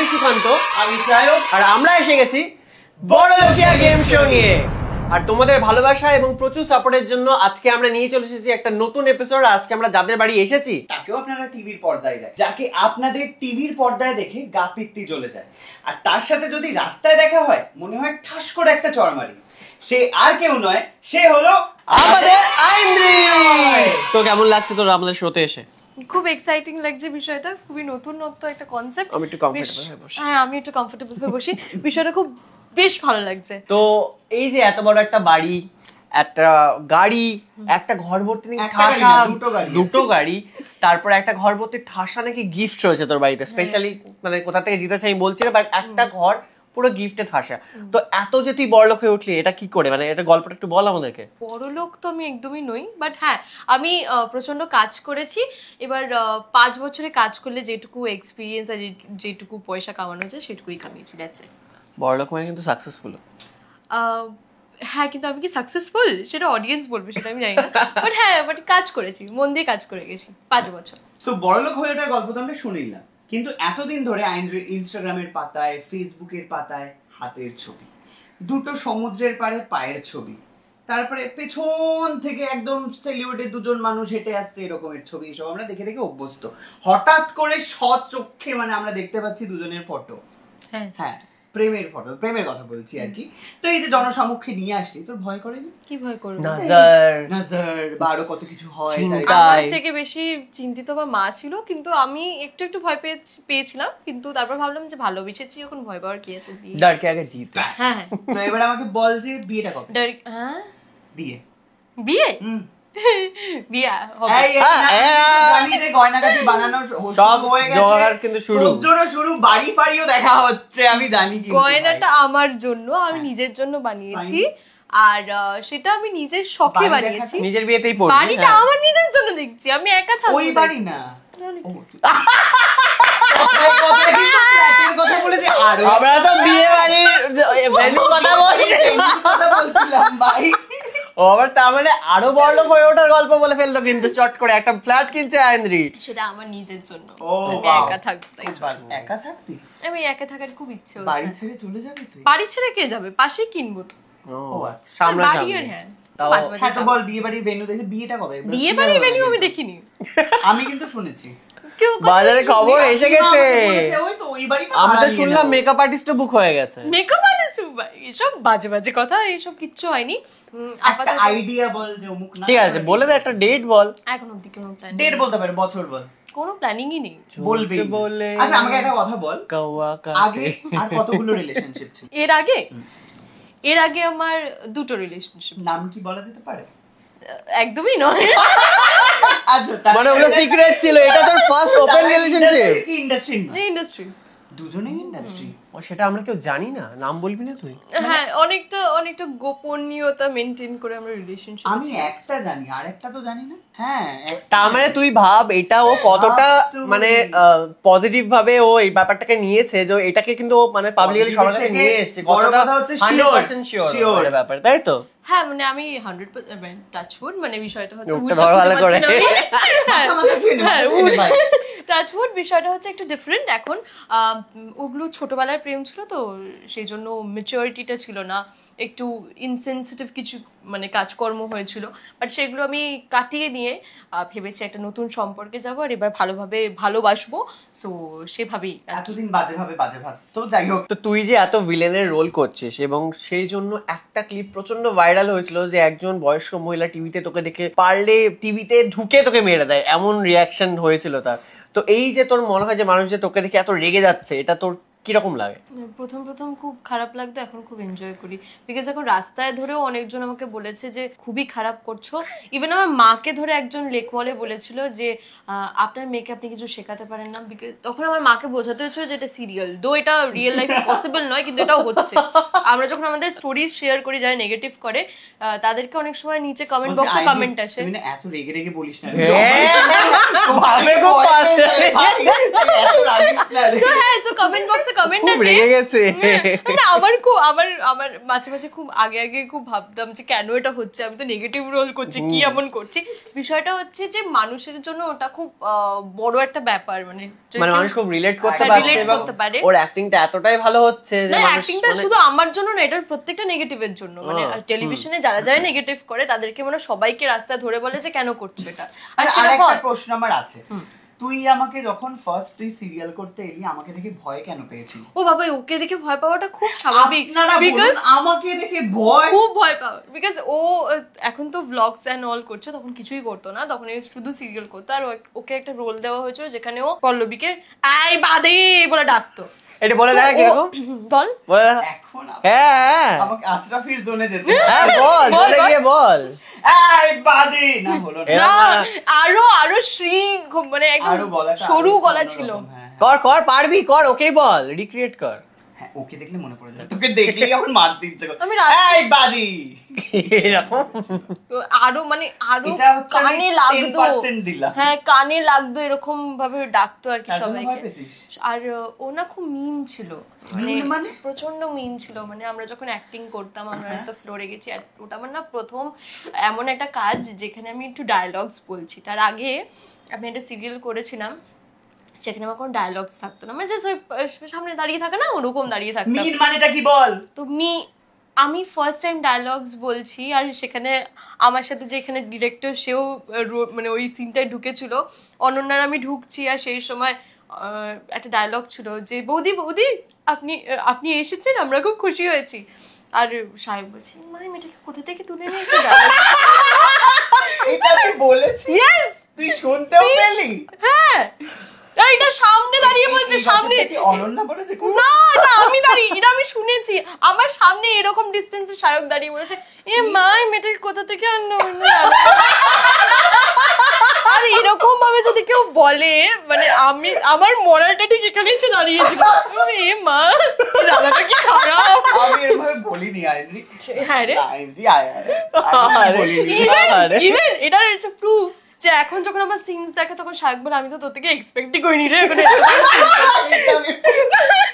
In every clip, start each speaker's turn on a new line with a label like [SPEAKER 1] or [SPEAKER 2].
[SPEAKER 1] আমি সুকান্ত, আমি সায়ক, আর আমরা এসে গেছি বড়লোকিয়া গেম শো নিয়ে। আর তোমাদের ভালোবাসা এবং প্রচুর সাপোর্টের জন্য আজকে আমরা নিয়ে চলে এসেছি একটা নতুন এপিসোড। আজকে আমরা যাদের বাড়ি এসেছি
[SPEAKER 2] তাকেও আপনারা টিভির পর্দায় দেয়, যাকে আপনাদের টিভির পর্দায় দেখে গা পিত্তি জ্বলে যায়, আর তার সাথে যদি রাস্তায় দেখা হয় মনে হয় ঠাস করে একটা চড়মারি। সে আর কেউ নয়, সে হলো
[SPEAKER 1] আমাদের আইন্দ্রি। তো কেমন লাগছে তোর আমাদের শোতে এসে?
[SPEAKER 3] খুব এক্সাইটিং লাগছে বিষয়টা, খুবই নতুনত্ব একটা কনসেপ্ট।
[SPEAKER 1] আমি একটু কমফোর্টেবল হয়ে বসি।
[SPEAKER 3] হ্যাঁ, আমি একটু কমফোর্টেবল হয়ে বসি। বিষয়টা খুব বেশ ভালো লাগছে।
[SPEAKER 1] তো এই যে এত বড় একটা বাড়ি, একটা গাড়ি, একটা ঘর ভর্তি ঠাসা, দুটো গাড়ি, তারপর একটা ঘর ভর্তি ঠাসা নাকি গিফট রয়েছে তোর বাড়িতে স্পেশালি, মানে কোথা থেকে জিতেছে আমি বলছি না, বাট একটা ঘর পুরো গিফটে ঠাসা। তো এত যে তুই বড়লোক হয়ে উঠলি, এটা কি করে, মানে এটা গল্পটা একটু বল আমাদেরকে।
[SPEAKER 3] বড়লোক তো আমি একদমই নই, বাট হ্যাঁ আমি প্রচন্ড কাজ করেছি। এবার 5 বছরে কাজ করলে যেটুকু এক্সপিরিয়েন্স আর যেটুকু পয়সা কামানো যায় সেটুকুই কামিয়েছি। That's it.
[SPEAKER 1] বড়লোক মানে কিন্তু সাকসেসফুল।
[SPEAKER 3] হ্যাঁ, কিন্তু আমি কি সাকসেসফুল সেটা অডিয়েন্স বলবে, সেটা আমি জানি না। বাট হ্যাঁ, বাট কাজ করেছি, মন দিয়ে কাজ করে গেছি 5 বছর।
[SPEAKER 2] সো বড়লোক হয়ে ওঠার গল্প তো আমরা শুনিলাম, কিন্তু এতদিন ধরে আইন্দ্রির ইনস্টাগ্রামের পাতায়, ফেসবুকের পাতায় হাতের ছবি, দুটো সমুদ্রের পাড়ে পায়ের ছবি, তারপরে পেছন থেকে একদম সেলিব্রিটি দুজন মানুষ হেঁটে আসছে এরকমের ছবি, এসব আমরা দেখে দেখে অভ্যস্ত। হঠাৎ করে সচক্ষে মানে আমরা দেখতে পাচ্ছি দুজনের ফটো।
[SPEAKER 3] হ্যাঁ
[SPEAKER 2] হ্যাঁ, প্রেমের ফটো, প্রেমের কথা বলছি আর কি। তো এই যে জনসমক্ষে নিয়ে আসলি, তোর ভয় করেনি?
[SPEAKER 3] কি ভয় করবো?
[SPEAKER 2] নজর বা আরো কত কিছু হয়।
[SPEAKER 3] আমার থেকে বেশি চিন্তিত আমার মা ছিল, কিন্তু আমি একটু একটু ভয় পেয়েছিলাম, কিন্তু তারপর ভাবলাম যে ভালোবেসেছি যখন ভয় পাওয়ার কি আছে।
[SPEAKER 1] ডর কে আগে জিত।
[SPEAKER 3] হ্যাঁ,
[SPEAKER 2] তো এবার আমাকে বল যে বিয়েটা কবে?
[SPEAKER 3] হ্যাঁ,
[SPEAKER 2] বিয়ে
[SPEAKER 3] বিয়ে বিয়ে হবে।
[SPEAKER 2] জানি যে গয়নাগাটি বানানো
[SPEAKER 1] সব হয়ে গেছে, জোগাড় কিন্তু
[SPEAKER 2] শুরু, বাড়ি ফাড়িও দেখা হচ্ছে আমি জানি, কিন্তু
[SPEAKER 3] গয়নাটা আমার জন্য, আমি নিজের জন্য বানিয়েছি, আর সেটা আমি নিজের শখে বানিয়েছি।
[SPEAKER 1] নিজের বিয়েতেই পড়ছি,
[SPEAKER 3] বাড়িটা আমার নিজের জন্য দেখছি, আমি একা থাকবো।
[SPEAKER 2] ওই বাড়ি না,
[SPEAKER 1] আমরা তো বিয়ে বাড়ির ভেন্যুর কথা বলছিলাম ভাই। ও আবার তার মানে আরো বড়লোক হয়ে ওঠার গল্প বলে ফেলতো, কিন্তু চট করে একটা ফ্ল্যাট কিনছে আইন্দ্রি,
[SPEAKER 3] সেটা আমার নিজের জন্য।
[SPEAKER 2] আমি
[SPEAKER 3] একা থাকবো,
[SPEAKER 2] একা থাকবি?
[SPEAKER 3] আমি একা থাকার খুব ইচ্ছে হচ্ছে।
[SPEAKER 2] বাড়ি ছেড়ে চলে যাবি তুই?
[SPEAKER 3] বাড়ি ছেড়ে কে যাবে, পাশে কিনবো তো।
[SPEAKER 2] ও আচ্ছা,
[SPEAKER 1] সামনাসামনি।
[SPEAKER 3] হ্যাঁ,
[SPEAKER 2] আচ্ছা বল, বিয়ে বাড়ির ভেন্যু দেখে, বিয়েটা কবে?
[SPEAKER 3] বিয়ে বাড়ির ভেন্যু আমি দেখিনি,
[SPEAKER 2] আমি কিন্তু শুনেছি
[SPEAKER 1] বাজারে খবর এসে গেছে।
[SPEAKER 2] ওই তো ওই বাড়িটা
[SPEAKER 1] আমরা তো শুনলাম মেকআপ আর্টিস্ট বুক হয়ে গেছে।
[SPEAKER 3] মেকআপ আর্টিস্ট, এসব বাজে বাজে কথা, এইসব কিচ্ছু হয়নি।
[SPEAKER 2] একটা আইডিয়া বল যে অমুক না।
[SPEAKER 1] ঠিক আছে, বলে দে একটা ডেট বল।
[SPEAKER 3] এখন অবধি কোনো প্ল্যান,
[SPEAKER 2] ডেট বলতে পারে, বছর বল।
[SPEAKER 3] কোনো প্ল্যানিংই নেই,
[SPEAKER 2] বলবি বলে। আচ্ছা আমাকে একটা কথা বল, আগে আর কতগুলো রিলেশনশিপ ছিল?
[SPEAKER 3] এর আগে আমার 2টো রিলেশনশিপ।
[SPEAKER 2] নাম কি বলা যেতে পারে?
[SPEAKER 3] একদমই নয়।
[SPEAKER 2] আচ্ছা,
[SPEAKER 1] মানে ওগুলো সিক্রেট ছিল, এটা তোর ফার্স্ট ওপেন রিলেশনশিপ?
[SPEAKER 2] কি ইন্ডাস্ট্রি? না
[SPEAKER 3] ইন্ডাস্ট্রি,
[SPEAKER 2] দুজনেই ইন্ডাস্ট্রি।
[SPEAKER 1] ও সেটা আমরা কেউ জানি না, নাম বলবি না তুই?
[SPEAKER 3] হ্যাঁ, অনেকটা গোপনীয়তা মেইনটেইন করে আমরা রিলেশনশিপ।
[SPEAKER 2] আমি একটা জানি, আর একটা তো জানি না। হ্যাঁ,
[SPEAKER 1] তার মানে তুই ভাব এটা ও কতটা মানে পজিটিভ ভাবে ও এই ব্যাপারটাকে নিয়েছে, যে এটাকে কিন্তু মানে পাবলিকলি সবার কাছে নিয়ে এসেছে, কতটা 100% শিওর ব্যাপার, তাই তো?
[SPEAKER 3] হ্যাঁ, মানে আমি 100% টাচউড, মানে বিষয়টা হচ্ছে টাচউড, বিষয়টা হচ্ছে একটু ডিফারেন্ট। এখন ওগুলো ছোটবেলার প্রেম ছিল, তো সেই জন্য ম্যাচুরিটিটা ছিল না, একটু ইনসেনসিটিভ কিছু মানে কাজকর্ম হয়েছিল, বাট সেগুলো আমি কাটিয়ে নিয়ে ভেবেছি একটা নতুন সম্পর্কে যাবো, আর এবার ভালোভাবে ভালোবাসবো। সো সেভাবেই
[SPEAKER 2] এতদিন বাজে ভাবতো। যাই হোক,
[SPEAKER 1] তো তুই যে এত ভিলেনের রোল করছিস, এবং সেই জন্য একটা ক্লিপ প্রচন্ড ভাইরাল হয়েছিল যে একজন বয়স্ক মহিলা টিভিতে তোকে দেখে পারলে টিভিতে ঢুকে তোকে মেরে দেয়, এমন রিয়াকশন হয়েছিল তার। তো এই যে তোর মনে হয় যে মানুষ যে তোকে দেখে এত রেগে যাচ্ছে, এটা তোর কিরকম লাগে?
[SPEAKER 3] প্রথম খুব খারাপ লাগতো, এখন খুব এনজয় করি, বিকজ এখন রাস্তায় ধরেও অনেকজন আমাকে বলেছে যে খুবই খারাপ করছো। ইভেন আমার মাকে ধরে একজন লেকমলে বলেছিল যে আপনার মেয়েকে আপনি কিছু শেখাতে পারেন না, বিকজ তখন আমার মাকে বোঝাতে হয়েছিল যে এটা সিরিয়াল, দো এটা রিয়েল লাইফে পসিবল নয়, কিন্তু এটাও হচ্ছে। আমরা যখন আমাদের স্টোরিজ শেয়ার করি, যারা নেগেটিভ করে তাদেরকে অনেক সময় নিচে কমেন্ট বক্সে কমেন্ট আসে,
[SPEAKER 2] তুমি না এত রেগে বলিস না।
[SPEAKER 3] তো হ্যাঁ, কমেন্ট বক্সে কমেন্ট
[SPEAKER 1] খুব
[SPEAKER 3] আসে
[SPEAKER 1] রেগে গেছে।
[SPEAKER 3] মানে আমার মাঝে মাঝে খুব আগে খুব ভাবতাম যে কেন এটা হচ্ছে, আমি তো নেগেটিভ রোল করছি, কি এমন করছি। বিষয়টা হচ্ছে যে মানুষের জন্য ওটা খুব বড় একটা ব্যাপার, মানে
[SPEAKER 1] মানুষ খুব রিলেট করতে
[SPEAKER 3] পারে।
[SPEAKER 1] ওর অ্যাক্টিংটা এতটাই ভালো হচ্ছে যে মানুষ
[SPEAKER 3] অ্যাক্টিংটা শুধু আমার জন্য না, এটা প্রত্যেকটা নেগেটিভের জন্য। মানে টেলিভিশনে যারা নেগেটিভ করে তাদেরকে মানে সবাইকে রাস্তায় ধরে বলে যে কেন করছো এটা। আর
[SPEAKER 2] আরেকটা প্রশ্ন আমার আছে, তুই আমাকে যখন ফার্স্ট তুই সিরিয়াল করতে এলি আমাকে দেখে ভয় কেন পেয়েছিলি?
[SPEAKER 3] ও বাবা, ওকে দেখে ভয় পাওয়াটা খুব স্বাভাবিক।
[SPEAKER 2] বিকজ আমাকে দেখে খুব
[SPEAKER 3] ভয় পাওয়া, বিকজ ও এখন তো ব্লগস এন্ড অল করছে, তখন কিছুই করতো না, তখন শুধু সিরিয়াল করতো। আর ওকে একটা রোল দেওয়া হয়েছিল যেখানে ও পল্লবীকে এই বাদে বলে ডাকতো।
[SPEAKER 1] এটা বলে দেখা কিরকম
[SPEAKER 3] বল,
[SPEAKER 1] বলে দেখা।
[SPEAKER 2] এখন
[SPEAKER 1] হ্যাঁ
[SPEAKER 2] আমাকে আশরাফির জোনে যেতে
[SPEAKER 1] হ্যাঁ বল, জোরে গিয়ে বল।
[SPEAKER 2] এই বাদে না হলো না,
[SPEAKER 3] আরো শ্রী মানে একদম সরু গলা ছিল।
[SPEAKER 1] কর পারবি, কর, ওকেই বল, রিক্রিয়েট কর।
[SPEAKER 2] হ্যাঁ, ওকে দেখলে মনে পড়ে যায়, তোকে দেখলেই আমার মারতে ইচ্ছে করে। এই বাদি
[SPEAKER 1] এরকম
[SPEAKER 3] আরো মানে আরো কানে লাগতো, হ্যাঁ কানে লাগতো, এরকম ভাবে ডাকতো আর কি সবাইকে। আর ও না খুব মিন ছিল, মানে প্রচন্ড মিন ছিল। মানে আমরা যখন অ্যাক্টিং করতাম, আমরা তো ফ্লোরে গেছি, আর ওটা আমার না প্রথম এমন একটা কাজ যেখানে আমি একটু ডায়লগস বলছি। তার আগে আমি একটা সিরিয়াল করেছিলাম, সেখানে আমার কোনো ডায়লগস থাকতো না, মানে জাস্ট ওই সামনে দাঁড়িয়ে থাকে না, ওরকম দাঁড়িয়ে থাকতাম।
[SPEAKER 2] মিন মানেটা কি বল?
[SPEAKER 3] তো আমি ফার্স্ট টাইম ডায়লগস বলছি, আর সেখানে আমার সাথে যে এখানে ডিরেক্টর, সেও মানে ওই সিনটায় ঢুকেছিল। অনন্যার আমি ঢুকছি, আর সেই সময় একটা ডায়লগ ছিল যে বৌদি আপনি এসেছেন, আমরা খুব খুশি হয়েছি। আর সাহেব বলছি, মাই মেয়েটাকে কোথা থেকে তুলে নিয়েছে
[SPEAKER 2] এটা আমি বলেছি? ইয়েস, তুই শুনতেও পেলি?
[SPEAKER 3] হ্যাঁ, এটা সামনে দাঁড়িয়ে বলছে, সামনে
[SPEAKER 2] অনন্যা বলেছে
[SPEAKER 3] না, আমি দাঁড়িয়ে, এটা আমি শুনেছি, আমার সামনে এরকম ডিস্টেন্সে সায়ক দাঁড়িয়ে বলেছে, এ মাই মেয়েটাকে কোথা থেকে আনলো। আর এরকম ভাবে যদি কেউ বলে, মানে আমার মোরালটা ঠিক এখানেই এসে দাঁড়িয়েছিল। এ মা, দাদাটা কি খারাপ।
[SPEAKER 2] আমি এভাবে বলিনি আইন্দ্রি।
[SPEAKER 3] হ্যাঁ রে,
[SPEAKER 2] আইন্দ্রি
[SPEAKER 3] ইভেন এটা হচ্ছে প্রুফ যে এখন যখন আমার সিনস দেখে তখন শাক বলে, আমি তো তোর থেকে এক্সপেক্টই করিনি রে।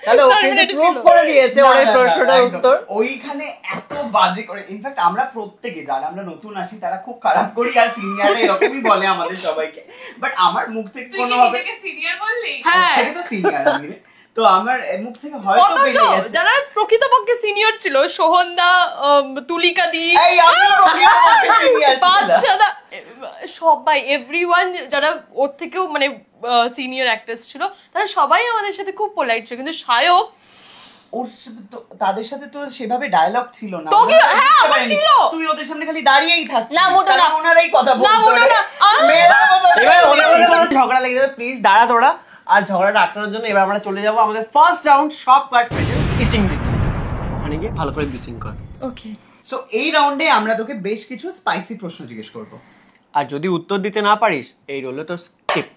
[SPEAKER 1] তাহলে ওকে প্রুফ করে দিয়েছে ওর এই প্রশ্নটার উত্তর।
[SPEAKER 2] ওইখানে এত বাজে করে, ইনফ্যাক্ট আমরা প্রত্যেকে যারা আমরা নতুন আসি তারা খুব খারাপ করি, আর সিনিয়ররা এরকমই বলে আমাদের সবাইকে। বাট আমার মুখ থেকে কোনো ভাবে
[SPEAKER 3] সিনিয়র বললি? হ্যাঁ,
[SPEAKER 2] এটা তো সিনিয়র আমি, তো আমার মুখ থেকে হয়তো বেরিয়ে গেছে।
[SPEAKER 3] যারা প্রকৃতপক্ষে সিনিয়র ছিল, সোহনদা, তুলিকা দি,
[SPEAKER 2] এই আমি প্রকৃতপক্ষে সিনিয়র
[SPEAKER 3] বাদশাদা, সবাই এভরিওয়ান যারা ওর থেকেও মানে সিনিয়র অ্যাক্ট্রেস ছিল, তারা সবাই আমাদের সাথে খুব পোলাইট ছিল। কিন্তু সায়ক,
[SPEAKER 2] ওর তো তাদের সাথে তো সেভাবে ডায়লগ ছিল না।
[SPEAKER 3] হ্যাঁ আমার ছিল,
[SPEAKER 2] তুই ওদের সামনে খালি দাঁড়িয়েই থাক।
[SPEAKER 3] না মোটা না,
[SPEAKER 2] ওনারাই কথা বলতো।
[SPEAKER 3] না মোটা না,
[SPEAKER 1] এবার ওনাদের ঝগড়া লেগে যাবে, প্লিজ দাঁড়া তোরা। আর ঝগড়াটা আটকানোর জন্য এবার আমরা চলে যাব আমাদের ফার্স্ট রাউন্ড, সব কাট প্রেজেন্ট পিচিং। ওখানে গিয়ে ভালো করে পিচিং কর।
[SPEAKER 3] ওকে,
[SPEAKER 2] সো এই রাউন্ডে আমরা তোকে বেশ কিছু স্পাইসি প্রশ্ন জিজ্ঞেস করব,
[SPEAKER 1] আর যদি উত্তর দিতে না পারিস এই রোলে তোর স্কিপ।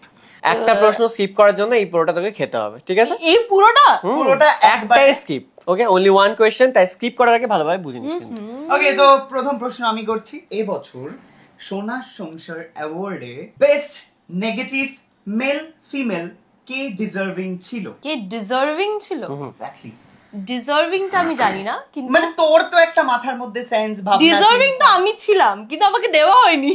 [SPEAKER 1] একটা প্রশ্ন স্কিপ করার জন্য এই পুরোটা তোকে খেতে হবে, ঠিক আছে?
[SPEAKER 3] এই পুরোটা
[SPEAKER 1] একটাই স্কিপ, ওকে? অনলি ওয়ান কোয়েশ্চেন, তাই স্কিপ করার আগে ভালোভাবে বুঝে নিস কিন্তু।
[SPEAKER 2] ওকে, তো প্রথম প্রশ্ন আমি করছি। এই বছর সোনা সংসার অ্যাওয়ার্ডে বেস্ট নেগেটিভ মেল ফিমেল কে ডিজার্ভিং ছিল?
[SPEAKER 3] কে ডিজার্ভিং ছিল?
[SPEAKER 2] এক্স্যাক্টলি,
[SPEAKER 3] ডিজার্ভিংটা আমি জানি না, কিন্তু
[SPEAKER 2] মানে তোর তো একটা মাথার মধ্যে সেন্স ভাবনা,
[SPEAKER 3] ডিজার্ভিং তো আমি ছিলাম, কিন্তু আমাকে দেওয়া হয়নি।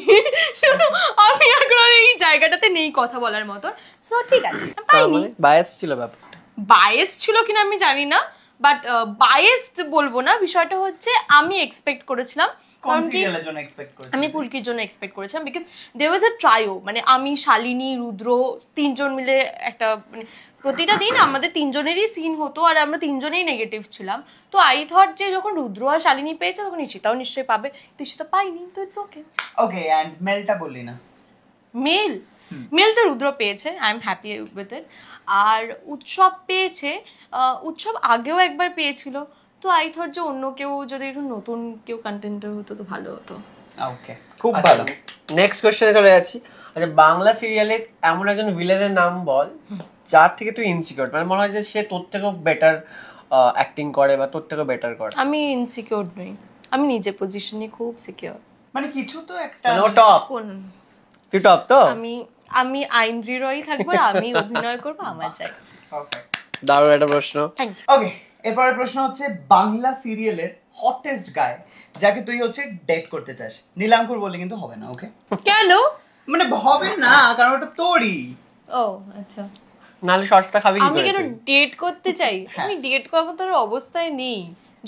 [SPEAKER 3] শুনো, আমি এখন এই জায়গাটাতে নেই কথা বলার মতন। সো ঠিক আছে, পাইনি।
[SPEAKER 1] বায়াস ছিল ব্যাপারটা।
[SPEAKER 3] বায়াস ছিল কিনা আমি জানি না, বাট বায়াসড বলবো না। বিষয়টা হচ্ছে আমি এক্সপেক্ট করেছিলাম, কারণ কি আমি পুলকির জন্য এক্সপেক্ট করেছিলাম, because there was a trio, মানে আমি, শালিনী, রুদ্র তিনজন মিলে একটা, মানে প্রতিটা দিন আমাদের তিনজনেরই সিন হতো, আর আমরা তিনজনেই নেগেটিভ ছিলাম। তো আই থট যে যখন রুদ্র আর শালিনী পেয়েছে তখন ঈশিতাও নিশ্চয়ই পাবে, ঈশিতা পাইনি, তো ইটস ওকে।
[SPEAKER 2] ওকে, এন্ড মেলটা বললি না?
[SPEAKER 3] মেল তো রুদ্র পেয়েছে, I am happy with it. আর উৎসব পেয়েছে, উৎসব আগেও একবার পেয়েছিল, তো আই থট যে অন্য কেউ যদি একটু নতুন কেউ কন্টেন্টার হতো তো ভালো হতো।
[SPEAKER 2] ওকে, খুব ভালো।
[SPEAKER 1] নেক্সট কোশ্চেনে চলে যাচ্ছি। আচ্ছা, বাংলা সিরিয়ালে এমন একজন ভিলেনের নাম বল যার থেকে তুই ইনসিকিউর, মানে মনে হয় যে সে তোর থেকেও বেটার অ্যাক্টিং করে বা তোর থেকেও বেটার করে।
[SPEAKER 3] আমি ইনসিকিউর নই, আমি নিজের পজিশনে খুব সিকিউর।
[SPEAKER 2] মানে কিছু তো একটা,
[SPEAKER 1] মানে ও টপ, তুই টপ তো?
[SPEAKER 3] আমি আইন্দ্রি রয় থাকবো, আমি অভিনয় করবো, আমার চাই।
[SPEAKER 2] ওকে,
[SPEAKER 1] দারুণ একটা প্রশ্ন।
[SPEAKER 3] Thank you.
[SPEAKER 2] ওকে, এরপরের প্রশ্ন হচ্ছে বাংলা সিরিয়ালের হটেস্ট গায় যাকে তুই হচ্ছে ডেট করতে চাস। নীলাঙ্কুর বলে কিন্তু হবে না, ওকে?
[SPEAKER 3] কেন?
[SPEAKER 2] মানে হবে না, কারণ ওটা তোরই।
[SPEAKER 3] ও আচ্ছা,
[SPEAKER 1] নাহলে শর্টসটা খাবি কি
[SPEAKER 3] আমি
[SPEAKER 1] করে
[SPEAKER 3] কেন
[SPEAKER 1] তুই?
[SPEAKER 3] ডেট করতে চাই? আমি ডেট করবো তোর অবস্থায় নেই।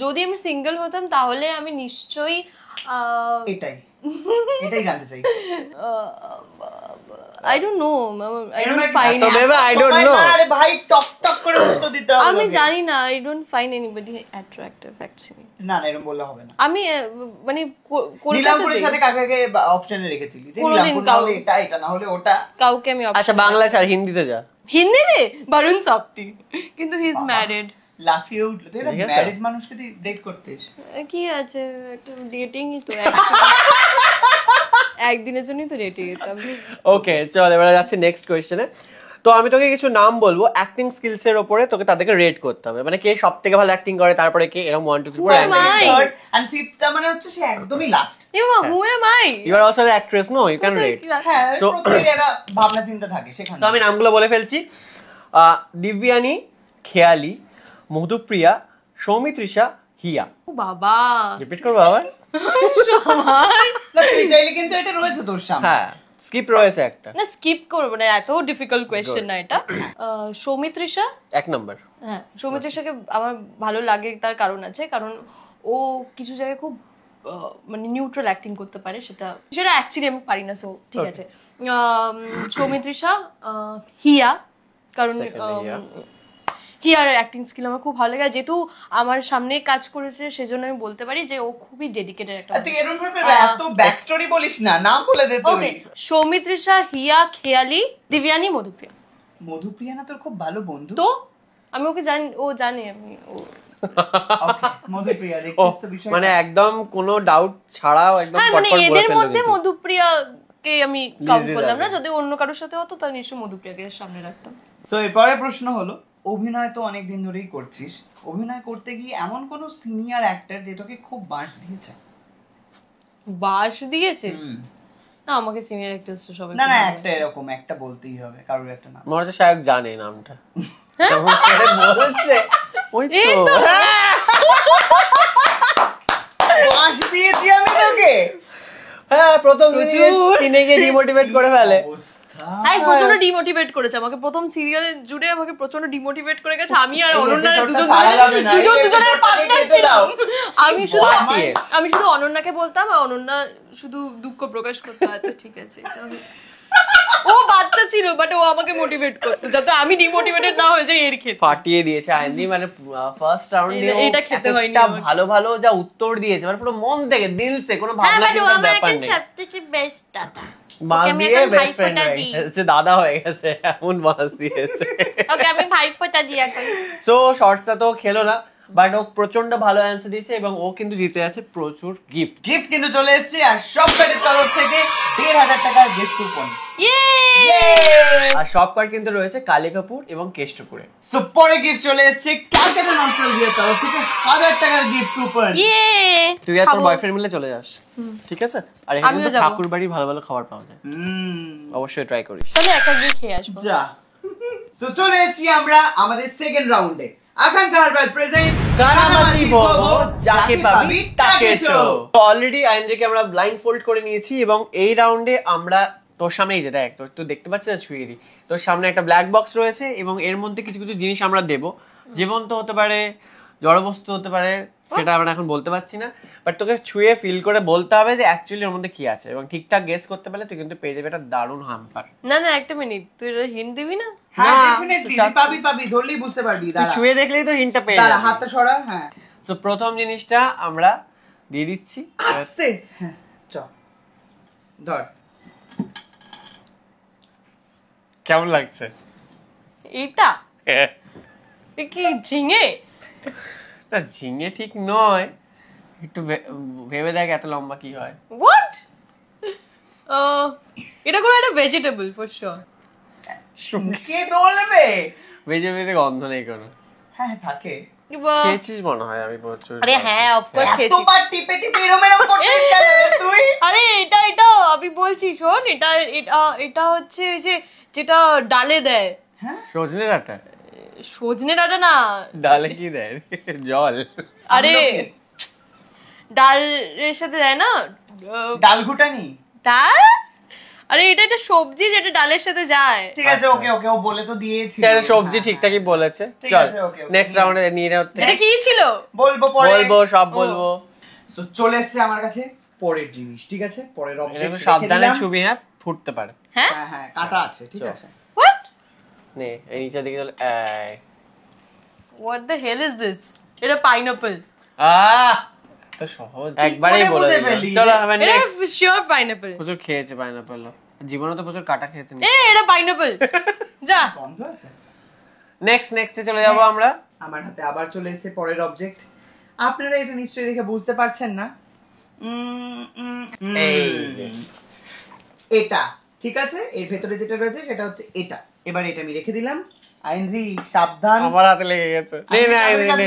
[SPEAKER 3] যদি আমি সিঙ্গেল হতাম তাহলে আমি নিশ্চয়ই
[SPEAKER 2] এটাই জানতে চাই।
[SPEAKER 3] I don't know, I don't find,
[SPEAKER 1] I don't know.
[SPEAKER 2] আরে ভাই, টক টক করে উত্তর দিতে হবে।
[SPEAKER 3] আমি জানি না, I don't find anybody attractive actually.
[SPEAKER 2] না না, এরকম বললে হবে না।
[SPEAKER 3] আমি মানে
[SPEAKER 2] নীলাঙ্কুরের সাথে কাকে অপশনে রেখেছিলি? যে নীলাঙ্কুর না হলে এটা না হলে ওটা।
[SPEAKER 3] কাউকে আমি
[SPEAKER 1] আচ্ছা বাংলা ছাড়, হিন্দিতে যা।
[SPEAKER 3] হিন্দিতে বরুণ সপ্তি, কিন্তু হি ইজ ম্যারিড।
[SPEAKER 2] লাফিয়ে উঠলো। তুই একটা ম্যারিড মানুষকে তুই ডেট করতিস?
[SPEAKER 3] কি আছে, একটু ডেটিংই তো, একদিনের জন্যই তো ডেটে যেতাম।
[SPEAKER 1] ওকে চল, এবারে যাচ্ছি নেক্সট কোয়েশ্চেনে। তো আমি তোকে কিছু নাম বলবো, অ্যাক্টিং স্কিলস এর উপরে তোকে তাদেরকে রেট করতে হবে, মানে কে সবথেকে ভালো অ্যাক্টিং করে, তারপরে কে এরকম 1 2 3 4
[SPEAKER 2] থার্ড এন্ড ফিফথ মানে হচ্ছে সে একদমই last.
[SPEAKER 3] Who am I?
[SPEAKER 1] You are also an actress, no you can rate.
[SPEAKER 2] হ্যাঁ,
[SPEAKER 1] So-
[SPEAKER 2] প্রত্যেকের একটা ভাবনা চিন্তা থাকে সেখানে।
[SPEAKER 1] তো আমি নামগুলো বলে ফেলছি। দিব্যানী, খেয়ালি, মধুপ্রিয়া, সৌমিত্রিষা, হিয়া।
[SPEAKER 3] ও বাবা,
[SPEAKER 1] রিপিট করবো আবার?
[SPEAKER 3] সবাই
[SPEAKER 2] না, তুই চাইলে কিন্তু এটা রয়েছে তোর সামনে।
[SPEAKER 1] হ্যাঁ, স্কিপ রয়েছে একটা।
[SPEAKER 3] না, স্কিপ করবো না, এত ডিফিকাল্ট কোয়েশ্চেন না এটা। সৌমিত্রিষা,
[SPEAKER 1] 1 নাম্বার।
[SPEAKER 3] হ্যাঁ সৌমিত্রিষাকে আমার ভালো লাগে, তার কারণ আছে, কারণ ও কিছু জায়গায় খুব মানে নিউট্রাল অ্যাক্টিং করতে পারে, সেটা অ্যাকচুয়ালি আমি পারি না, সো ঠিক আছে। সৌমিত্রিষা, হিয়া, কারণ হিয়ার অ্যাক্টিং স্কিল আমার খুব ভালো লাগে, আর যেহেতু আমার সামনে কাজ করেছে সেজন্য আমি বলতে পারি যে ও খুবই ডেডিকেটেড একটা।
[SPEAKER 2] তুই এরকম ভাবে এত ব্যাক স্টোরি বলিস না, নাম বলে দে তুই।
[SPEAKER 3] ওকে, সৌমিত্রিষা, হিয়া, খেয়ালি, দিব্যানী, মধুপ্রিয়া।
[SPEAKER 2] মধুপ্রিয়া না তোর খুব ভালো বন্ধু?
[SPEAKER 3] তো আমি ওকে জানি, ও জানে আমি ও।
[SPEAKER 2] ওকে, মধুপ্রিয়া দেখছিস তো বিষয়টা?
[SPEAKER 1] মানে একদম কোনো ডাউট ছাড়াও একদম
[SPEAKER 3] হ্যাঁ, মানে
[SPEAKER 1] পটপট বলে
[SPEAKER 3] এদের
[SPEAKER 1] ফেললো
[SPEAKER 3] মধ্যে
[SPEAKER 1] কিন্তু।
[SPEAKER 3] মধুপ্রিয়াকে আমি কাউন্ট
[SPEAKER 1] Easy
[SPEAKER 3] করলাম না,
[SPEAKER 1] লাগে।
[SPEAKER 3] যদি অন্য কারোর সাথে হতো তাহলে নিশ্চয়ই মধুপ্রিয়াকে সামনে রাখতাম।
[SPEAKER 2] সো এরপরের প্রশ্ন হলো, অভিনয় তো অনেক দিন ধরেই করছিস, অভিনয় করতে গিয়ে এমন কোন সিনিয়র অ্যাক্টর যে তোকে খুব বাঁশ দিয়েছে?
[SPEAKER 3] বাস দিয়েছে? না, আমাকে সিনিয়র অ্যাক্টরস তো সবাই
[SPEAKER 2] না না,
[SPEAKER 3] খুব
[SPEAKER 2] একটা এরকম একটা বলতেই হবে, কারোর একটা নাম।
[SPEAKER 1] মনে হচ্ছে শায়ক জানে নামটা। কেমন করে বলছে, ওই
[SPEAKER 3] এই
[SPEAKER 1] তো।
[SPEAKER 3] তো।
[SPEAKER 2] বাঁশ দিয়েছি আমি তোকে?
[SPEAKER 1] হ্যাঁ, প্রথম
[SPEAKER 3] প্রচুর।
[SPEAKER 1] কিনে গিয়ে ডিমোটিভেট করে ফেলে।
[SPEAKER 3] হ্যাঁ, প্রচন্ড ডিমোটিভেট করেছে আমাকে, প্রথম সিরিয়ালে জুড়ে আমাকে প্রচন্ড ডিমোটিভেট করে গেছে। আমি আর অনন্যা দুজনের পার্টনার ছিলাম। আমি শুধু অনন্যাকে বলতাম, আর অনন্যা শুধু দুঃখ প্রকাশ করতে। আচ্ছা ঠিক আছে, ও বাচ্চা ছিল বাট ও আমাকে মোটিভেট করতো যাতে আমি ডিমোটিভেটেড না হয়ে যাই এর ক্ষেত্রে।
[SPEAKER 1] ফাটিয়ে দিয়েছে আইনদি, মানে ফার্স্ট রাউন্ডে
[SPEAKER 3] এটা খেতে হয়নি আমাকে।
[SPEAKER 1] ভালো ভালো যা উত্তর দিয়েছে, মানে পুরো মন থেকে দিল থেকে, কোনো ভাবনা চিন্তার ব্যাপার নেই।
[SPEAKER 3] সবথেকে বেস্ট দাদা।
[SPEAKER 1] বাস
[SPEAKER 3] আমি
[SPEAKER 1] দিয়ে
[SPEAKER 3] এখন
[SPEAKER 1] বেস্ট ফ্রেন্ড
[SPEAKER 3] ভাইফোঁটা
[SPEAKER 1] হয়ে
[SPEAKER 3] দিই।
[SPEAKER 1] গেছে, দাদা হয়ে গেছে, এমন বাস দিয়েছে।
[SPEAKER 3] ওকে, আমি ভাইফোঁটা দিই এখন।
[SPEAKER 1] সো শর্টসটা তো খেলো না, বাট ও প্রচন্ড ভালো অ্যান্সার দিয়েছে এবং ও কিন্তু জিতে যাচ্ছে প্রচুর গিফট।
[SPEAKER 2] কিন্তু চলে এসেছে, আর সব কার্ডের তরফ থেকে 1,500 টাকার গিফট কুপন।
[SPEAKER 1] আর সব কার্ড কিন্তু রয়েছে কালিকাপুর এবং কেষ্টপুরে।
[SPEAKER 2] সো পরে গিফট চলে এসেছে ক্যালকাটা নস্টালজিয়ার তরফ থেকে 1,000 টাকার গিফট কুপন।
[SPEAKER 1] তুই আর তোর বয়ফ্রেন্ড মিলে চলে যাস, ঠিক আছে? আর এখানে কিন্তু ঠাকুর বাড়ি ভালো ভালো খাবার পাওয়া যায়, অবশ্যই ট্রাই করিস।
[SPEAKER 3] তাহলে একা গিয়ে খেয়ে আসবো।
[SPEAKER 2] যা। সো চলে এসেছি আমরা আমাদের সেকেন্ড রাউন্ডে। আকাঙ্ক্ষা হারবাল প্রেজেন্ট
[SPEAKER 1] কানামাছি ভবো, যাকে পাবি তাকে চো। তো অলরেডি আইনজেকে আমরা ব্লাইন্ড ফোল্ড করে নিয়েছি এবং এই রাউন্ডে আমরা তোর সামনেই যে দেখ, তুই দেখতে পাচ্ছিস না, ছুঁয়ে দি, তোর সামনে একটা ব্ল্যাক বক্স রয়েছে এবং এর মধ্যে কিছু কিছু জিনিস আমরা দেব। জীবন্ত হতে পারে, জড়বস্তু হতে পারে, সেটা আমরা এখন বলতে পারছি না, বাট তোকে ছুঁয়ে ফিল করে বলতে হবে যে অ্যাকচুয়ালি ওর মধ্যে কি আছে, এবং ঠিকঠাক গেস করতে পারলে তুই কিন্তু পেয়ে যাবে একটা দারুণ হাম্পার।
[SPEAKER 3] না না, একটা মিনিট, তুই হিন্ট দিবি না?
[SPEAKER 2] হ্যাঁ,
[SPEAKER 1] না,
[SPEAKER 2] ডেফিনেটলি পাবি, ধরলেই বুঝতে পারবি।
[SPEAKER 1] তুই ছুঁয়ে দেখলেই তো হিন্টটা পেয়ে
[SPEAKER 2] দাঁড়া,
[SPEAKER 1] যাবি।
[SPEAKER 2] হাতটা সরা। হ্যাঁ,
[SPEAKER 1] তো প্রথম জিনিসটা আমরা দিয়ে দিচ্ছি।
[SPEAKER 2] আস্তে, হ্যাঁ, চ ধর।
[SPEAKER 1] কেমন লাগছে
[SPEAKER 3] এটা? এ কি ঝিঙে?
[SPEAKER 1] না, ঝিঙে ঠিক নয়, একটু ভেবে দেখ এত লম্বা কি হয়।
[SPEAKER 3] হোয়াট? এটা কোনো একটা ভেজিটেবল ফর শিওর।
[SPEAKER 2] কে বলবে?
[SPEAKER 1] ভেজে ভেজে গন্ধ নেই কোনো।
[SPEAKER 2] হ্যাঁ, থাকে।
[SPEAKER 1] খেয়েছিস মনে হয়, আমি প্রচুর।
[SPEAKER 3] আরে হ্যাঁ, অফ কোর্স খেয়েছি।
[SPEAKER 2] এতবার টিপে টিপে এরম করছিস কেন রে তুই?
[SPEAKER 3] আরে এটা আমি বলছি শোন, এটা হচ্ছে ওই যে যেটা ডালে দেয়।
[SPEAKER 2] হ্যাঁ,
[SPEAKER 1] সজনে ডাঁটা।
[SPEAKER 3] সজনে ডাটা না,
[SPEAKER 1] ডালে কি দেয়? জল।
[SPEAKER 3] আরে ডালের সাথে দেয় না
[SPEAKER 2] ডাল ঘুটানি।
[SPEAKER 3] ডাল, আরে এটা একটা সবজি যেটা ডালের সাথে যায়।
[SPEAKER 2] ঠিক আছে, ওকে ওকে, ও বলে তো দিয়েছি।
[SPEAKER 1] সবজি ঠিকঠাকই বলেছে। চল নেক্সট রাউন্ডে নিয়ে নাও।
[SPEAKER 3] এটা কি ছিল?
[SPEAKER 2] বলবো পরে,
[SPEAKER 1] বলবো সব বলবো।
[SPEAKER 2] তো চলে এসেছে আমার কাছে পরের জিনিস, ঠিক আছে? পরের অবজেক্ট
[SPEAKER 1] সাবধানে ছবি, হ্যাঁ ফুটতে পারে।
[SPEAKER 3] হ্যাঁ
[SPEAKER 2] হ্যাঁ হ্যাঁ, কাটা আছে, ঠিক আছে?
[SPEAKER 3] হোয়াট
[SPEAKER 1] নে এই নিচের দিকে চলে।
[SPEAKER 3] What the hell is this? এটা পাইনাপল।
[SPEAKER 1] তো সহজ, একবারই বলে দিলাম। চলো আমরা
[SPEAKER 3] এটা
[SPEAKER 1] নেক্সট।
[SPEAKER 3] Sure pineapple.
[SPEAKER 1] প্রচুর খেয়েছে পাইনাপল, জীবনে তো প্রচুর কাটা খেয়েছে।
[SPEAKER 3] এটা পাইনাপল। যা
[SPEAKER 2] বন্ধ আছে।
[SPEAKER 1] নেক্সটে চলে যাব আমরা।
[SPEAKER 2] আমার হাতে আবার চলে এসেছে পরের অবজেক্ট। আপনারা এটা নিশ্চয়ই দেখে বুঝতে পারছেন না।
[SPEAKER 1] এই যে।
[SPEAKER 2] এটা ঠিক আছে, এর ভেতরে যেটা রয়েছে সেটা হচ্ছে এটা। এবার এটা আমি রেখে দিলাম। আইনজি সাবধান,
[SPEAKER 1] আমার হাতে লেগে গেছে। নে নে নে,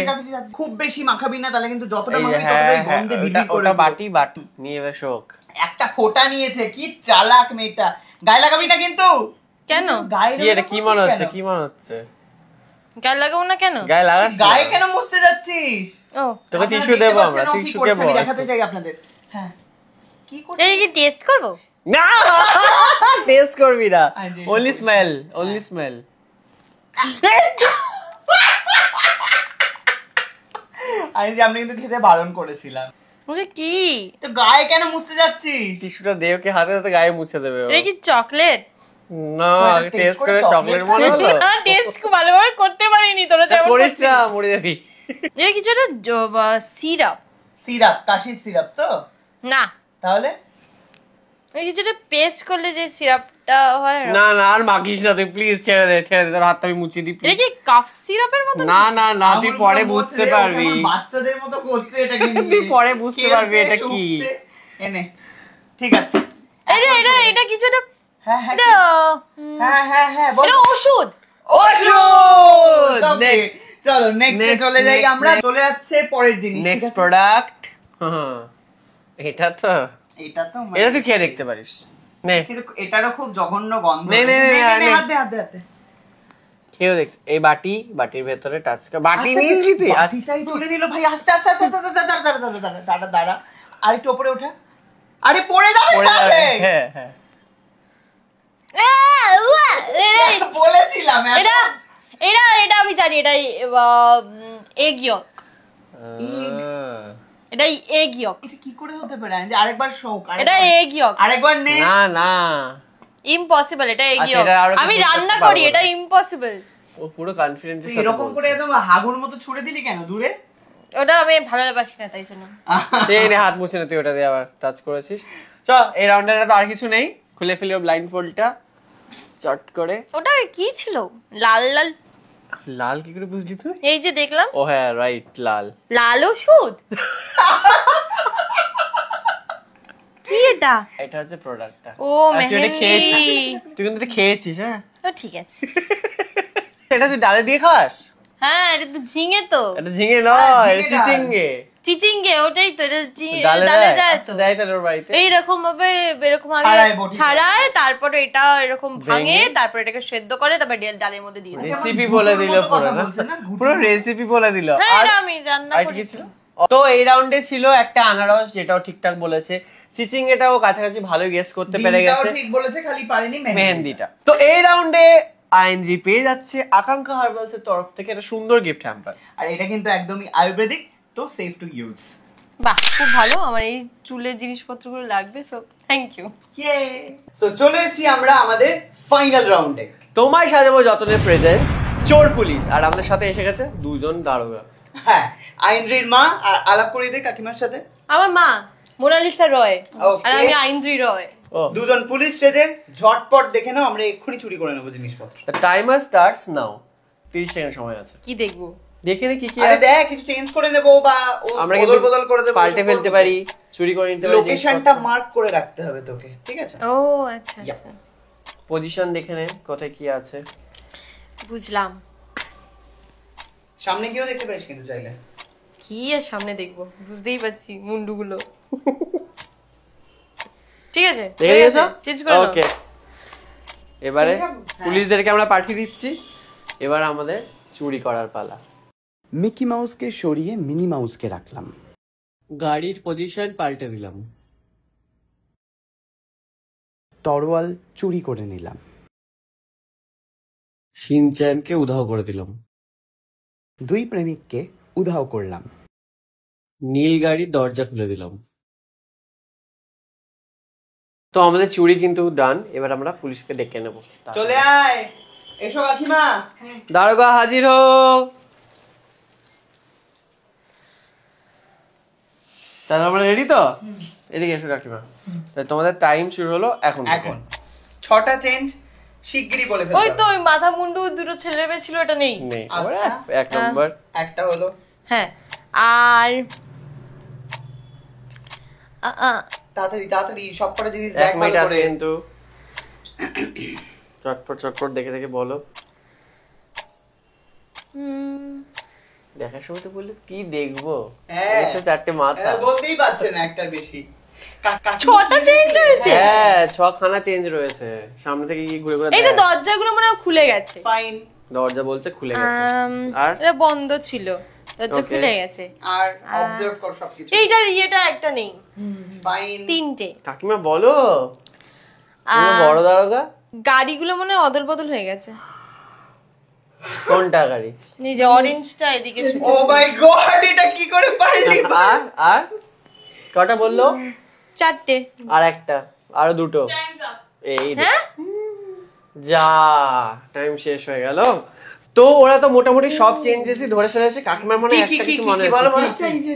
[SPEAKER 2] খুব বেশি মাখাবি না, তাহলে কিন্তু যতটা মাখাবি ততটাই গন্ধে বিড়বিড় করে।
[SPEAKER 1] ওটা বাটি নিয়ে এবার শোক।
[SPEAKER 2] একটা ফোঁটা নিয়েছে, কি চালাক মেয়েটা। গায়ে লাগাবি না কিন্তু।
[SPEAKER 3] কেন
[SPEAKER 2] গায়ে
[SPEAKER 1] কি এটা কি মনে হচ্ছে? কি মনে হচ্ছে?
[SPEAKER 3] গায়ে লাগাবো না কেন?
[SPEAKER 1] গায়ে লাগাস?
[SPEAKER 2] গায়ে কেন মুছতে যাচ্ছিস?
[SPEAKER 3] ও
[SPEAKER 1] তোকে টিস্যু দেবো আমরা, টিস্যু দেবো।
[SPEAKER 2] আমি দেখাতে চাই আপনাদের। হ্যাঁ কি করছিস?
[SPEAKER 3] এই কি টেস্ট করব?
[SPEAKER 1] না টেস্ট করবি না,
[SPEAKER 2] আইনজি,
[SPEAKER 1] only smell, only smell।
[SPEAKER 2] আইনজি আমি কিন্তু খেতে বারণ করেছিলাম।
[SPEAKER 3] ওরে কি?
[SPEAKER 2] তো গায়ে কেন মুছতে যাচ্ছিস?
[SPEAKER 1] টিস্যুটা দে ওকে, হাতে হাতে গায়ে মুছে দেবে ও।
[SPEAKER 3] এটা কি চকলেট?
[SPEAKER 1] না টেস্ট করে চকলেট মনে হলো।
[SPEAKER 3] টেস্ট খুব ভালোভাবে করতে পারিনি, তোরা যেমন
[SPEAKER 1] করিস না, মরে যাবি।
[SPEAKER 3] এটা কিছু একটা সিরাপ।
[SPEAKER 2] সিরাপ, কাশির সিরাপ তো?
[SPEAKER 3] না,
[SPEAKER 2] তাহলে
[SPEAKER 3] এই কিছু একটা পেস্ট করলে যে সিরাপটা হয়।
[SPEAKER 1] না না আর মাখিস না তুই, প্লিজ ছেড়ে দে তোর হাতটা আমি মুছে দিই।
[SPEAKER 3] এটা কি কাফ সিরাপের মতো?
[SPEAKER 1] না না না, তুই পরে বুঝতে পারবি।
[SPEAKER 2] বাচ্চাদের মতো করছে এটা কিন্তু।
[SPEAKER 1] তুই পরে বুঝতে পারবি এটা কি।
[SPEAKER 2] এনে ঠিক আছে।
[SPEAKER 3] এটা কিছু একটা,
[SPEAKER 2] হ্যাঁ হ্যাঁ
[SPEAKER 3] এটা
[SPEAKER 2] হ্যাঁ হ্যাঁ হ্যাঁ বল।
[SPEAKER 3] এটা ওষুধ।
[SPEAKER 2] ওষুধ।
[SPEAKER 1] Next.
[SPEAKER 2] চলো নেক্সট চলে যাই আমরা। চলে যাচ্ছে পরের জিনিস।
[SPEAKER 1] Next product. এটা তো
[SPEAKER 2] এটা তো
[SPEAKER 1] এটা তুই খেয়ে দেখতে পারিস। নে
[SPEAKER 2] কিন্তু এটারও খুব জঘন্য গন্ধ।
[SPEAKER 1] নে, নে, নে, নে।
[SPEAKER 2] হাত দে হাত দে হাত দে।
[SPEAKER 1] খেয়েও দেখ। এই বাটির ভেতরে টাচ কর। বাটি নিলি তুই?
[SPEAKER 2] বাটিটাই তুলে নিল ভাই। আস্তে আস্তে আস্তে আস্তে দাঁড়া দাঁড়া। আর একটু উপরে ওঠা। আরে পড়ে যাবে তাহলে।
[SPEAKER 1] হ্যাঁ হ্যাঁ
[SPEAKER 2] বলেছিলাম।
[SPEAKER 3] এটা আমি জানি, এটা এগ ইয়ক। এটা এগ ইয়ক।
[SPEAKER 2] এটা কি করে হতে পারে? আরেকবার শোক।
[SPEAKER 3] এটা এগ ইয়ক।
[SPEAKER 2] আরেকবার নে।
[SPEAKER 1] না না
[SPEAKER 3] ইম্পসিবল, এটা এগ
[SPEAKER 1] আচ্ছা,
[SPEAKER 3] ইয়ক।
[SPEAKER 1] এটা আরো
[SPEAKER 3] আমি
[SPEAKER 1] কিছু
[SPEAKER 3] রান্না
[SPEAKER 1] করতে
[SPEAKER 3] করি,
[SPEAKER 1] পারবো
[SPEAKER 3] এটা
[SPEAKER 1] না।
[SPEAKER 3] ইম্পসিবল।
[SPEAKER 1] ও পুরো কনফিডেন্ট
[SPEAKER 2] তুই এরকম করে একদম হাগুর মতো ছুড়ে দিলি কেন দূরে?
[SPEAKER 3] ওটা আমি ভালোবাসি না তাই জন্য।
[SPEAKER 1] এই নে হাত মুছে না, তুই ওটা দিয়ে আবার টাচ করেছিস। চল এই রাউন্ডে তো আর কিছু নেই, খুলে ফেলি ব্লাইন্ড ফোল্ডটা চট করে।
[SPEAKER 3] ওটা কি ছিল? লাল লাল
[SPEAKER 1] লাল কি করে বুঝলি তুই?
[SPEAKER 3] এই যে দেখলাম।
[SPEAKER 1] ও হ্যাঁ রাইট, লাল।
[SPEAKER 3] লাল ওষুধ। কি এটা?
[SPEAKER 1] এটা হচ্ছে প্রোডাক্টটা।
[SPEAKER 3] ও
[SPEAKER 1] তুই এটা খেয়েছিস?
[SPEAKER 3] মেহেন্দি।
[SPEAKER 1] তুই কিন্তু এটা খেয়েছিস? হ্যাঁ
[SPEAKER 3] ও ঠিক আছে।
[SPEAKER 1] এটা তুই ডালে দিয়ে খাস?
[SPEAKER 3] হ্যাঁ এটা তো ঝিঙে তো।
[SPEAKER 1] এটা ঝিঙে নয়, এটা চিচিঙ্গে।
[SPEAKER 3] চিচিঙ্গে, ওটাই তো। এটা
[SPEAKER 1] ডালে
[SPEAKER 3] ডালে যায় তো।
[SPEAKER 1] দেয় তোর বাড়িতে
[SPEAKER 3] এইরকম ভাবে, এরকম
[SPEAKER 2] ছাড়ায় বটি।
[SPEAKER 3] ছাড়ায়, তারপরে এটা এরকম ভাঙে,
[SPEAKER 1] ভেঙে?
[SPEAKER 3] তারপরে এটাকে সেদ্ধ করে, তারপর ডালের মধ্যে দিয়ে দেয়।
[SPEAKER 1] রেসিপি বলে দিল পুরো, না পুরো রেসিপি বলে দিল।
[SPEAKER 3] হ্যাঁ
[SPEAKER 1] আর
[SPEAKER 3] এটা আমি রান্না
[SPEAKER 1] আর কি
[SPEAKER 3] করেছি।
[SPEAKER 1] ছিল? তো এই রাউন্ডে ছিল একটা আনারস, যেটাও ঠিকঠাক বলেছে। চিচিঙ্গেটাও কাছাকাছি ভালোই গেস করতে পেরে
[SPEAKER 2] ডিমটাও
[SPEAKER 1] গেছে।
[SPEAKER 2] ঠিক বলেছে, খালি পারিনি
[SPEAKER 1] মেহেন্দিটা। তো এই রাউন্ডে আইনরি পেয়ে যাচ্ছে আকাঙ্ক্ষা হার্বালস এর তরফ থেকে একটা সুন্দর গিফট হ্যাম্পার।
[SPEAKER 2] আর এটা কিন্তু একদমই আয়ুর্বেদিক, তো সেফ টু ইউজ।
[SPEAKER 3] বাহ খুব ভালো, আমার এই চুলের জিনিসপত্রগুলো লাগবে, সো থ্যাংক ইউ।
[SPEAKER 2] সো চলে এসেছি আমরা আমাদের ফাইনাল রাউন্ডে।
[SPEAKER 1] তোমায় সাজাবো যতনের প্রেজেন্ট চোর পুলিশ, আর আমাদের সাথে এসে গেছে দুজন দারোগা।
[SPEAKER 2] হ্যাঁ, আইনরির মা। আর আলাপ করিয়ে দে কাকিমার সাথে।
[SPEAKER 3] আমার মা মোনালিসা রয়,
[SPEAKER 2] Okay.
[SPEAKER 3] আর আমি আইন্দ্রি রয়।
[SPEAKER 1] ও
[SPEAKER 2] দুজন পুলিশ সেজে ঝটপট দেখে নাও, আমরা এক্ষুনি চুরি করে নেবো জিনিসপত্র।
[SPEAKER 1] The timer starts now. 30 second সময় আছে।
[SPEAKER 3] কি দেখবো?
[SPEAKER 1] দেখে নে কি কি
[SPEAKER 2] আরে
[SPEAKER 1] আছে।
[SPEAKER 2] দেখ, কিছু চেঞ্জ করে নেবো বা
[SPEAKER 1] আমরা
[SPEAKER 2] বদল বদল করে দেবো,
[SPEAKER 1] পাল্টে ফেলতে পারি, চুরি করে নিতে পারি।
[SPEAKER 2] লোকেশনটা মার্ক করে রাখতে হবে তোকে, ঠিক আছে?
[SPEAKER 3] ও আচ্ছা
[SPEAKER 2] Yep.
[SPEAKER 3] আচ্ছা,
[SPEAKER 1] পজিশন দেখে নে কোথায় কি আছে।
[SPEAKER 3] বুঝলাম।
[SPEAKER 2] সামনে গিয়েও দেখতে পারিস কিন্তু চাইলে।
[SPEAKER 3] কি আর সামনে দেখবো, বুঝতেই পারছি মুন্ডুগুলো। ঠিক আছে,
[SPEAKER 1] দেখে নিয়েছো?
[SPEAKER 3] চেঞ্জ করে নাও।
[SPEAKER 1] ওকে, এবারে পুলিশদেরকে আমরা পাঠিয়ে দিচ্ছি। এবার আমাদের চুরি করার পালা।
[SPEAKER 2] মিকি মাউসকে সরিয়ে মিনি মাউসকে রাখলাম।
[SPEAKER 1] গাড়ির পজিশন পাল্টে দিলাম।
[SPEAKER 2] তরোয়াল চুরি করে নিলাম।
[SPEAKER 1] শিনচ্যানকে উধাও করে দিলাম।
[SPEAKER 2] দুই প্রেমিককে উধাও করলাম।
[SPEAKER 1] নীল গাড়ির দরজা খুলে দিলাম। তো আমাদের চুরি কিন্তু ডান। এবার আমরা পুলিশকে ডেকে নেব।
[SPEAKER 2] চলে আয়, এসো কাকিমা।
[SPEAKER 1] দারোগা হাজির হো। তাহলে আমরা রেডি তো? এদিকে এসো কাকিমা। তোমাদের টাইম শুরু হলো এখন।
[SPEAKER 2] এখন 6টা চেঞ্জ শিগগিরই বলে ফেলতে
[SPEAKER 3] ওই
[SPEAKER 2] হবে।
[SPEAKER 3] তো ওই মাথা মুন্ডু দুটো ছেলের মেয়ে ছিল, ওটা নেই।
[SPEAKER 1] নেই।
[SPEAKER 2] আচ্ছা।
[SPEAKER 1] এক নম্বর।
[SPEAKER 2] একটা হলো।
[SPEAKER 3] হ্যাঁ, আর
[SPEAKER 2] তাড়াতাড়ি তাড়াতাড়ি সবকটা জিনিস
[SPEAKER 1] এক
[SPEAKER 2] দেখ
[SPEAKER 1] মিনিট
[SPEAKER 2] ভালো
[SPEAKER 1] আছে
[SPEAKER 2] করে।
[SPEAKER 1] কিন্তু। চটপট চটপট দেখে দেখে বলো। দেখার সময় তো বললে কি দেখবো?
[SPEAKER 2] হ্যাঁ,
[SPEAKER 1] এই তো 4টে মাথা।
[SPEAKER 2] বলতেই পারছে না একটার বেশি।
[SPEAKER 3] 6টা চেঞ্জ হয়েছে।
[SPEAKER 1] হ্যাঁ, 6খানা চেঞ্জ রয়েছে। সামনে থেকে কি ঘুরে ঘুরে
[SPEAKER 3] এই তো
[SPEAKER 1] দেখ।
[SPEAKER 3] দরজাগুলো মনে হয় খুলে গেছে।
[SPEAKER 2] ফাইন।
[SPEAKER 1] দরজা বলছে খুলে গেছে। আর
[SPEAKER 3] এটা বন্ধ ছিল, দরজা
[SPEAKER 1] Okay.
[SPEAKER 3] খুলে গেছে।
[SPEAKER 2] আর অবজার্ভ কর সবকিছু।
[SPEAKER 3] এইটার ইয়েটা একটা নেই।
[SPEAKER 2] ফাইন।
[SPEAKER 3] 3টে।
[SPEAKER 1] কাকিমা বলো। তুমি বড় দারোগা।
[SPEAKER 3] গাড়িগুলো মনে হয় অদল বদল হয়ে গেছে।
[SPEAKER 1] কোনটা গাড়ি?
[SPEAKER 3] এই যে অরেঞ্জটা এদিকে ছিল।
[SPEAKER 2] ও মাই গড, এটা কি করে পারলি?
[SPEAKER 1] আর আর কটা বললো?
[SPEAKER 3] 4টে।
[SPEAKER 1] আর একটা, আরো দুটো। এই দেখ।
[SPEAKER 3] হ্যাঁ,
[SPEAKER 1] যা টাইম শেষ হয়ে গেল। তো ওরা তো মোটামুটি সব চেঞ্জেসই ধরে ফেলেছে। কাকিমার মনে হয় একটা কিছু মনে
[SPEAKER 2] বলো বলো।
[SPEAKER 4] একটা এই যে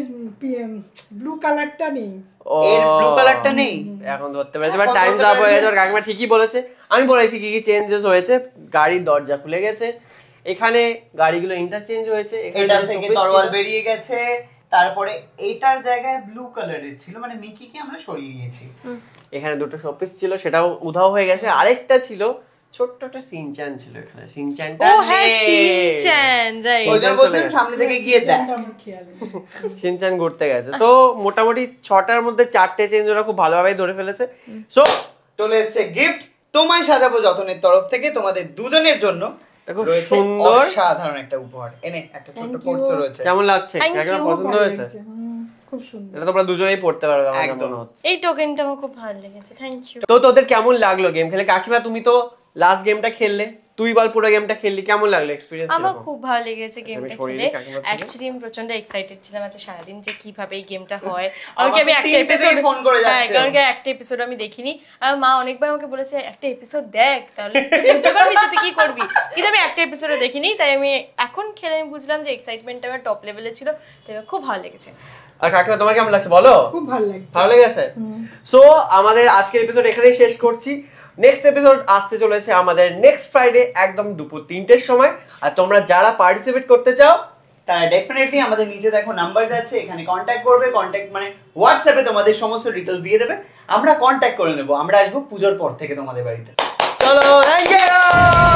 [SPEAKER 4] ব্লু কালারটা নেই।
[SPEAKER 2] এর ব্লু কালারটা নেই।
[SPEAKER 1] এখন ধরতে পেরেছে। বাট টাইম আপ হয়ে গেছে। কাকিমা ঠিকই বলেছে। আমি বলেছি কি কি চেঞ্জেস হয়েছে। গাড়ির দরজা খুলে গেছে, এখানে গাড়িগুলো ইন্টারচেঞ্জ হয়েছে,
[SPEAKER 2] এটা থেকে তরোয়াল বেরিয়ে গেছে, তারপরে এটার জায়গায় ব্লু কালারের ছিল, মানে মিকিকে আমরা সরিয়ে নিয়েছি।
[SPEAKER 1] এখানে দুটো শোপিস ছিল, সেটাও উধাও হয়ে গেছে। আরেকটা ছিল ছোট্ট একটা শিনচ্যান ছিল এখানে। শিনচ্যানটা
[SPEAKER 3] ও হ্যাঁ, শিনচ্যান, রাইট।
[SPEAKER 2] ওই জন্য বলছিলাম সামনে থেকে গিয়ে দেখ।
[SPEAKER 4] আমার খেয়াল নেই।
[SPEAKER 1] শিনচ্যান ঘুরতে গেছে। তো মোটামুটি 6টার মধ্যে 4টে চেঞ্জ ওরা খুব ভালোভাবে ধরে ফেলেছে। সো
[SPEAKER 2] চলে এসেছে গিফট তোমায় সাজাবো যতনের তরফ থেকে তোমাদের দুজনের জন্য।
[SPEAKER 1] খুব
[SPEAKER 2] রয়েছে
[SPEAKER 1] সুন্দর
[SPEAKER 2] অসাধারণ একটা উপহার। এনে একটা ছোট্ট
[SPEAKER 4] Thank
[SPEAKER 2] কোর্স
[SPEAKER 4] you.
[SPEAKER 2] রয়েছে।
[SPEAKER 1] কেমন লাগছে?
[SPEAKER 3] Thank
[SPEAKER 1] কাকিমা
[SPEAKER 3] you.
[SPEAKER 1] পছন্দ হয়েছে?
[SPEAKER 4] খুব সুন্দর।
[SPEAKER 1] এটা তোমরা দুজনেই পড়তে পারবে আমার
[SPEAKER 2] একদম।
[SPEAKER 1] মনে হচ্ছে।
[SPEAKER 3] এই টোকেনটা আমার খুব ভালো লেগেছে, থ্যাংক ইউ।
[SPEAKER 1] তো তোদের কেমন লাগলো গেম খেলে? কাকিমা তুমি তো লাস্ট গেমটা খেললে, তুই বল পুরো গেমটা খেললি, কেমন লাগলো এক্সপেরিয়েন্স?
[SPEAKER 3] আমার খুব ভালো লেগেছে গেমটা
[SPEAKER 1] সরিয়ে
[SPEAKER 3] খেলে।
[SPEAKER 1] নিই কাকিমার থেকে।
[SPEAKER 3] অ্যাকচুয়ালি আমি প্রচন্ড এক্সাইটেড ছিলাম আজকে সারাদিন যে কিভাবে এই গেমটা হয়।
[SPEAKER 2] আমাকে
[SPEAKER 3] আমি একটা
[SPEAKER 2] 3টে
[SPEAKER 3] এপিসোড
[SPEAKER 2] থেকে ফোন করে
[SPEAKER 3] হ্যাঁ,
[SPEAKER 2] যাচ্ছে।
[SPEAKER 3] কারণ কি একটা এপিসোড আমি দেখিনি। আর মা অনেকবার আমাকে বলেছে একটা এপিসোড দেখ, তাহলে তুই বুঝতে পারবি যে তুই কি করবি। কিন্তু আমি একটা এপিসোডও দেখিনি, তাই আমি এখন খেলে আমি বুঝলাম যে এক্সাইটমেন্টটা আমার টপ লেভেলে ছিল। তাই আমার খুব ভালো লেগেছে।
[SPEAKER 1] আর কাকিমা তোমার কেমন লাগছে বলো?
[SPEAKER 4] খুব ভালো লাগছে।
[SPEAKER 1] ভালো লেগেছে? সো আমাদের আজকের এপিসোড এখানেই শেষ করছি। নেক্সট এপিসোড আসতে চলেছে আমাদের নেক্সট ফ্রাইডে একদম দুপুর 3টের সময়। আর তোমরা যারা পার্টিসিপেট করতে চাও
[SPEAKER 2] তারা ডেফিনেটলি আমাদের নিচে দেখো নাম্বার যাচ্ছে, এখানে কন্ট্যাক্ট করবে। কন্ট্যাক্ট মানে হোয়াটসঅ্যাপে তোমাদের সমস্ত ডিটেইলস দিয়ে দেবে, আমরা কন্ট্যাক্ট করে নেব। আমরা আসবো পুজোর পর থেকে তোমাদের বাড়িতে।
[SPEAKER 1] চলো, থ্যাংক ইউ।